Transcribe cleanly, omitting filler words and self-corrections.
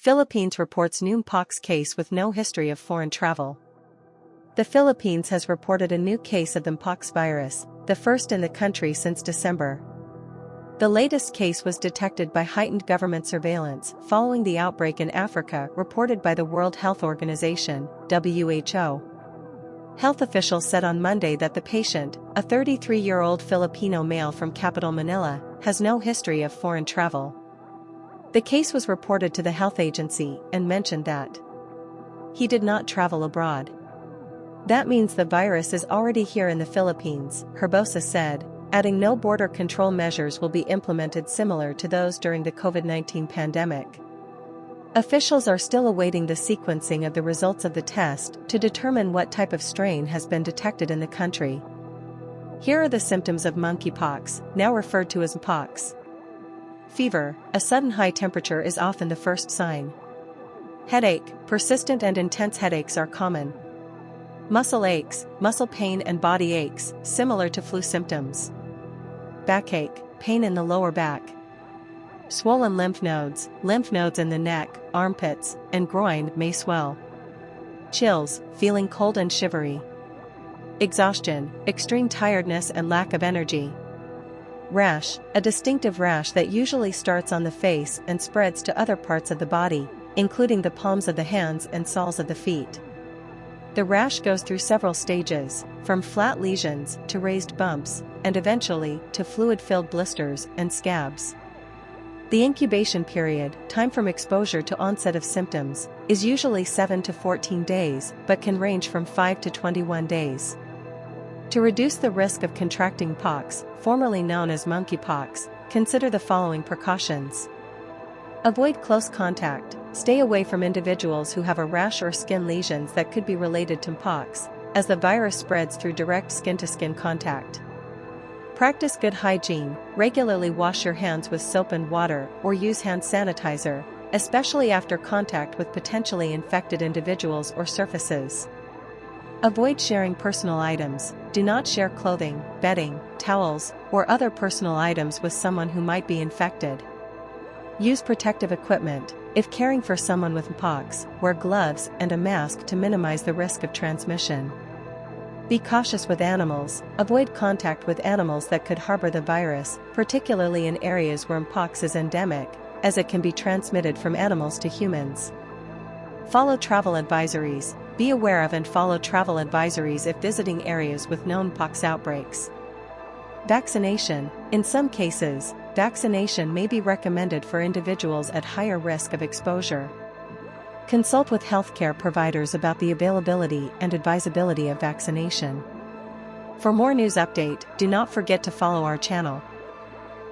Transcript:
Philippines reports new Mpox case with no history of foreign travel. The Philippines has reported a new case of the Mpox virus, the first in the country since December. The latest case was detected by heightened government surveillance following the outbreak in Africa reported by the World Health Organization, WHO. Health officials said on Monday that the patient, a 33-year-old Filipino male from capital Manila, has no history of foreign travel. The case was reported to the health agency and mentioned that he did not travel abroad. That means the virus is already here in the Philippines, Herbosa said, adding no border control measures will be implemented similar to those during the COVID-19 pandemic. Officials are still awaiting the sequencing of the results of the test to determine what type of strain has been detected in the country. Here are the symptoms of monkeypox, now referred to as Mpox. Fever, a sudden high temperature is often the first sign. Headache, persistent and intense headaches are common. Muscle aches, muscle pain and body aches, similar to flu symptoms. Backache, pain in the lower back. Swollen lymph nodes in the neck, armpits, and groin may swell. Chills, feeling cold and shivery. Exhaustion, extreme tiredness and lack of energy. Rash, a distinctive rash that usually starts on the face and spreads to other parts of the body, including the palms of the hands and soles of the feet. The rash goes through several stages, from flat lesions to raised bumps, and eventually to fluid-filled blisters and scabs. The incubation period, time from exposure to onset of symptoms, is usually 7 to 14 days but can range from 5 to 21 days. To reduce the risk of contracting pox, formerly known as monkeypox, consider the following precautions. Avoid close contact. Stay away from individuals who have a rash or skin lesions that could be related to Mpox, as the virus spreads through direct skin-to-skin contact. Practice good hygiene. Regularly wash your hands with soap and water or use hand sanitizer, especially after contact with potentially infected individuals or surfaces. Avoid sharing personal items. Do not share clothing, bedding, towels, or other personal items with someone who might be infected. Use protective equipment. If caring for someone with Mpox, wear gloves and a mask to minimize the risk of transmission. Be cautious with animals. Avoid contact with animals that could harbor the virus, particularly in areas where Mpox is endemic, as it can be transmitted from animals to humans. Follow travel advisories. Be aware of and follow travel advisories if visiting areas with known Mpox outbreaks. Vaccination. In some cases, vaccination may be recommended for individuals at higher risk of exposure. Consult with healthcare providers about the availability and advisability of vaccination. For more news update, do not forget to follow our channel.